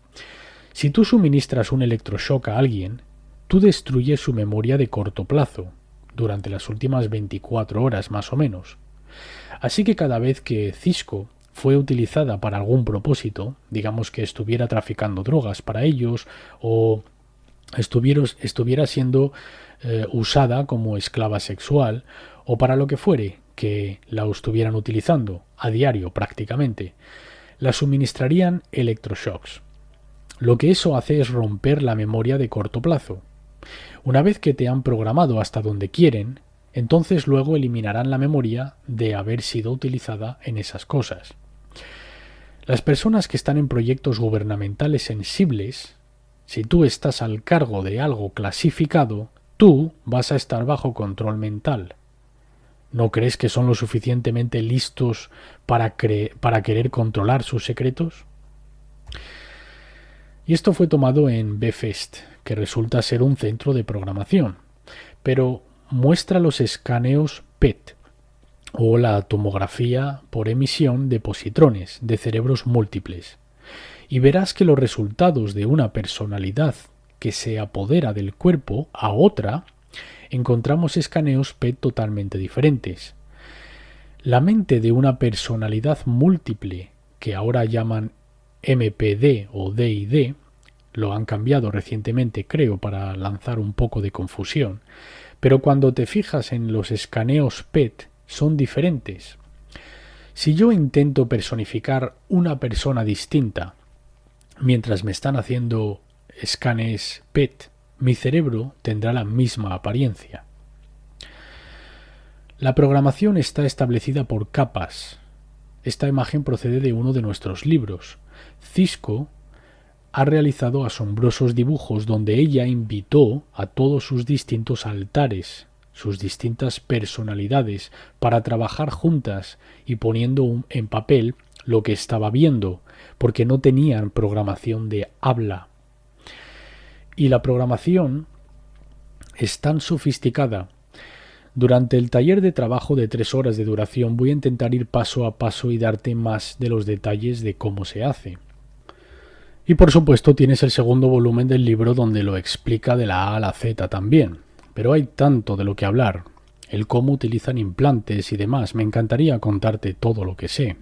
si tú suministras un electroshock a alguien, tú destruyes su memoria de corto plazo, durante las últimas 24 horas más o menos. Así que cada vez que Cisco fue utilizada para algún propósito, digamos que estuviera traficando drogas para ellos o estuviera siendo usada como esclava sexual o para lo que fuere que la estuvieran utilizando a diario prácticamente, la suministrarían electroshocks. Lo que eso hace es romper la memoria de corto plazo. Una vez que te han programado hasta donde quieren, entonces luego eliminarán la memoria de haber sido utilizada en esas cosas. Las personas que están en proyectos gubernamentales sensibles, si tú estás al cargo de algo clasificado, tú vas a estar bajo control mental. ¿No crees que son lo suficientemente listos para querer controlar sus secretos? Y esto fue tomado en Bfest, que resulta ser un centro de programación, pero muestra los escaneos PET, o la tomografía por emisión de positrones de cerebros múltiples, y verás que los resultados de una personalidad que se apodera del cuerpo a otra, encontramos escaneos PET totalmente diferentes. La mente de una personalidad múltiple, que ahora llaman MPD o DID, lo han cambiado recientemente creo para lanzar un poco de confusión, pero cuando te fijas en los escaneos PET son diferentes. Si yo intento personificar una persona distinta mientras me están haciendo escanes PET, mi cerebro tendrá la misma apariencia. La programación está establecida por capas. Esta imagen procede de uno de nuestros libros. Cisco ha realizado asombrosos dibujos donde ella invitó a todos sus distintos altares, sus distintas personalidades, para trabajar juntas y poniendo en papel lo que estaba viendo, porque no tenían programación de habla. Y la programación es tan sofisticada. Durante el taller de trabajo de 3 horas de duración voy a intentar ir paso a paso y darte más de los detalles de cómo se hace. Y por supuesto tienes el segundo volumen del libro donde lo explica de la A a la Z también. Pero hay tanto de lo que hablar. El cómo utilizan implantes y demás. Me encantaría contarte todo lo que sé.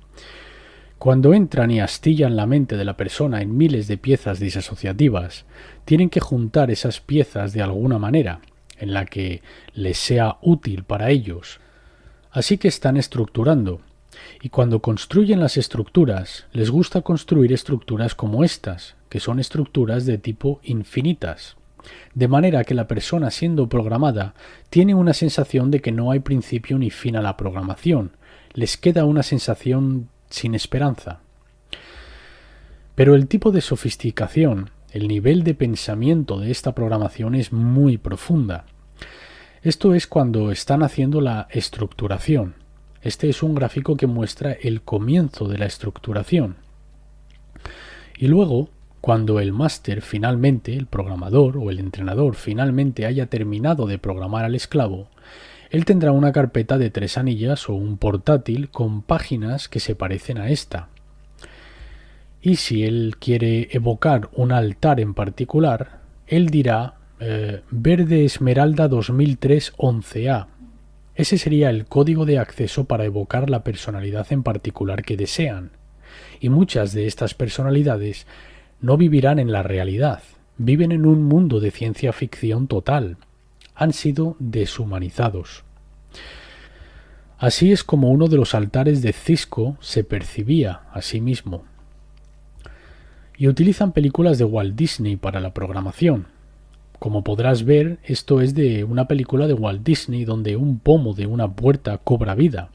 Cuando entran y astillan la mente de la persona en miles de piezas disasociativas, tienen que juntar esas piezas de alguna manera, en la que les sea útil para ellos. Así que están estructurando. Y cuando construyen las estructuras, les gusta construir estructuras como estas, que son estructuras de tipo infinitas. De manera que la persona siendo programada tiene una sensación de que no hay principio ni fin a la programación. Les queda una sensación sin esperanza. Pero el tipo de sofisticación, el nivel de pensamiento de esta programación es muy profunda. Esto es cuando están haciendo la estructuración. Este es un gráfico que muestra el comienzo de la estructuración. Y luego, cuando el máster finalmente, el programador o el entrenador finalmente haya terminado de programar al esclavo, él tendrá una carpeta de 3 anillas o un portátil con páginas que se parecen a esta. Y si él quiere evocar un altar en particular, él dirá Verde Esmeralda 2003 11A. Ese sería el código de acceso para evocar la personalidad en particular que desean. Y muchas de estas personalidades no vivirán en la realidad, viven en un mundo de ciencia ficción total. Han sido deshumanizados. Así es como uno de los altares de Cisco se percibía a sí mismo. Y utilizan películas de Walt Disney para la programación. Como podrás ver, esto es de una película de Walt Disney donde un pomo de una puerta cobra vida.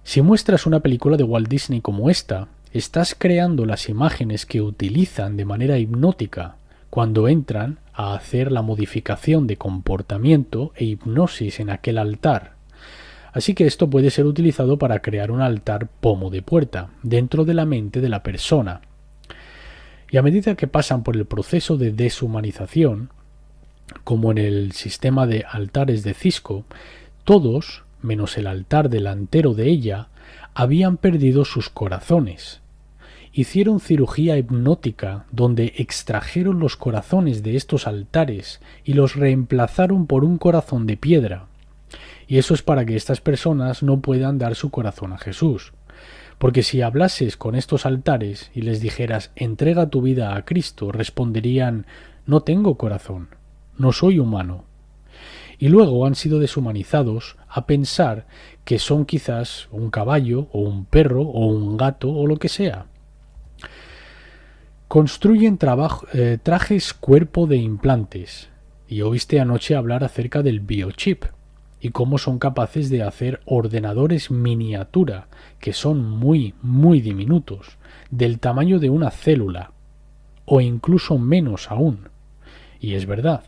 Si muestras una película de Walt Disney como esta, estás creando las imágenes que utilizan de manera hipnótica cuando entran a hacer la modificación de comportamiento e hipnosis en aquel altar. Así que esto puede ser utilizado para crear un altar pomo de puerta dentro de la mente de la persona. Y a medida que pasan por el proceso de deshumanización, como en el sistema de altares de Cisco, todos, menos el altar delantero de ella, habían perdido sus corazones. Hicieron cirugía hipnótica donde extrajeron los corazones de estos altares y los reemplazaron por un corazón de piedra. Y eso es para que estas personas no puedan dar su corazón a Jesús. Porque si hablases con estos altares y les dijeras entrega tu vida a Cristo, responderían no tengo corazón, no soy humano. Y luego han sido deshumanizados a pensar que son quizás un caballo o un perro o un gato o lo que sea. Construyen trajes cuerpo de implantes. Y oíste anoche hablar acerca del biochip y cómo son capaces de hacer ordenadores miniatura, que son muy, muy diminutos, del tamaño de una célula, o incluso menos aún. Y es verdad.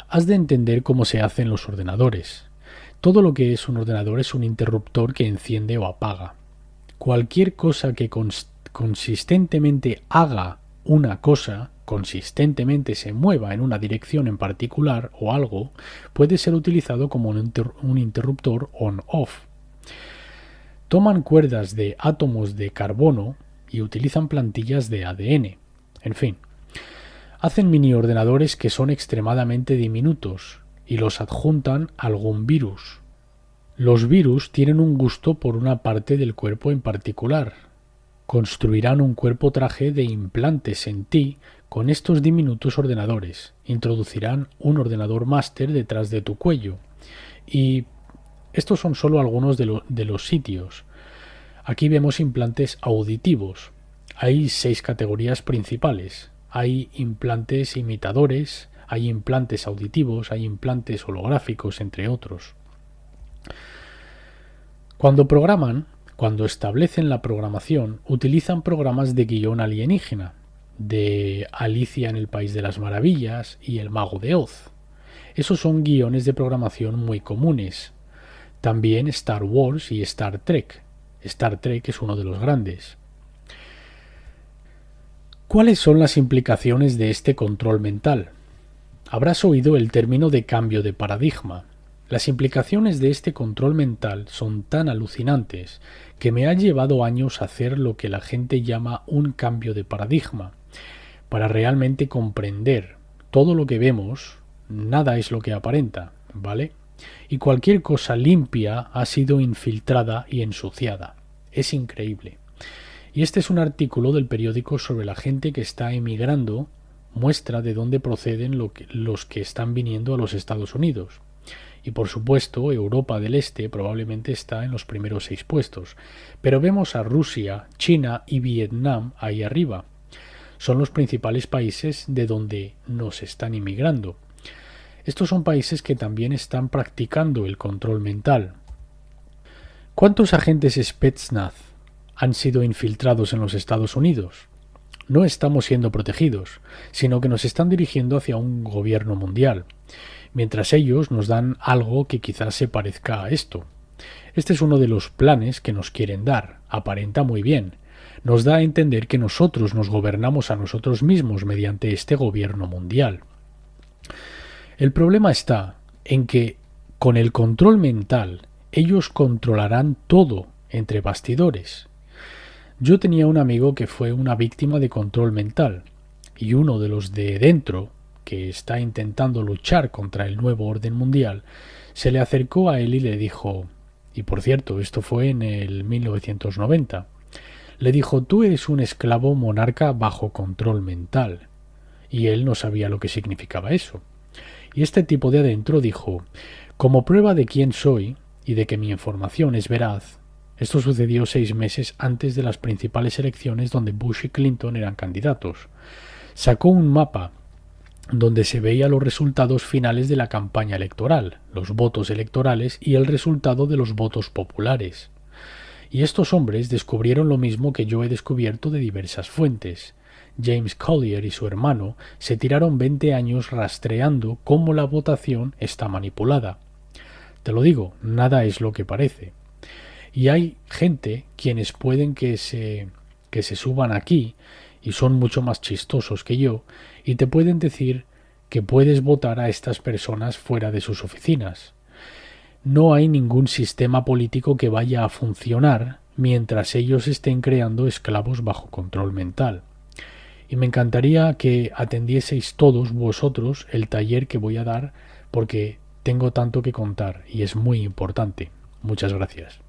Has de entender cómo se hacen los ordenadores. Todo lo que es un ordenador es un interruptor que enciende o apaga. Cualquier cosa que consistentemente haga una cosa, consistentemente se mueva en una dirección en particular o algo, puede ser utilizado como un interruptor on-off. Toman cuerdas de átomos de carbono y utilizan plantillas de ADN. En fin, hacen mini ordenadores que son extremadamente diminutos y los adjuntan a algún virus. Los virus tienen un gusto por una parte del cuerpo en particular. Construirán un cuerpo traje de implantes en ti con estos diminutos ordenadores. Introducirán un ordenador máster detrás de tu cuello. Y estos son solo algunos de los sitios. Aquí vemos implantes auditivos. Hay 6 categorías principales. Hay implantes imitadores, hay implantes auditivos, hay implantes holográficos, entre otros. Cuando establecen la programación, utilizan programas de guión alienígena, de Alicia en el País de las Maravillas y El Mago de Oz. Esos son guiones de programación muy comunes. También Star Wars y Star Trek. Star Trek es uno de los grandes. ¿Cuáles son las implicaciones de este control mental? Habrás oído el término de cambio de paradigma. Las implicaciones de este control mental son tan alucinantes que me ha llevado años hacer lo que la gente llama un cambio de paradigma. Para realmente comprender todo lo que vemos, nada es lo que aparenta, ¿vale? Y cualquier cosa limpia ha sido infiltrada y ensuciada. Es increíble. Y este es un artículo del periódico sobre la gente que está emigrando, muestra de dónde proceden los que están viniendo a los Estados Unidos. Y por supuesto, Europa del Este probablemente está en los primeros 6 puestos. Pero vemos a Rusia, China y Vietnam ahí arriba. Son los principales países de donde nos están inmigrando. Estos son países que también están practicando el control mental. ¿Cuántos agentes Spetsnaz han sido infiltrados en los Estados Unidos? No estamos siendo protegidos, sino que nos están dirigiendo hacia un gobierno mundial, mientras ellos nos dan algo que quizás se parezca a esto. Este es uno de los planes que nos quieren dar. Aparenta muy bien. Nos da a entender que nosotros nos gobernamos a nosotros mismos mediante este gobierno mundial. El problema está en que, con el control mental, ellos controlarán todo entre bastidores. Yo tenía un amigo que fue una víctima de control mental, y uno de los de dentro, que está intentando luchar contra el nuevo orden mundial, se le acercó a él y le dijo, y por cierto, esto fue en el 1990, le dijo, tú eres un esclavo monarca bajo control mental. Y él no sabía lo que significaba eso. Y este tipo de adentro dijo, como prueba de quién soy y de que mi información es veraz, esto sucedió 6 meses antes de las principales elecciones donde Bush y Clinton eran candidatos. Sacó un mapa donde se veía los resultados finales de la campaña electoral, los votos electorales y el resultado de los votos populares. Y estos hombres descubrieron lo mismo que yo he descubierto de diversas fuentes. James Collier y su hermano se tiraron 20 años rastreando cómo la votación está manipulada. Te lo digo, nada es lo que parece. Y hay gente quienes pueden que se suban aquí y son mucho más chistosos que yo y te pueden decir que puedes votar a estas personas fuera de sus oficinas. No hay ningún sistema político que vaya a funcionar mientras ellos estén creando esclavos bajo control mental. Y me encantaría que atendieseis todos vosotros el taller que voy a dar porque tengo tanto que contar y es muy importante. Muchas gracias.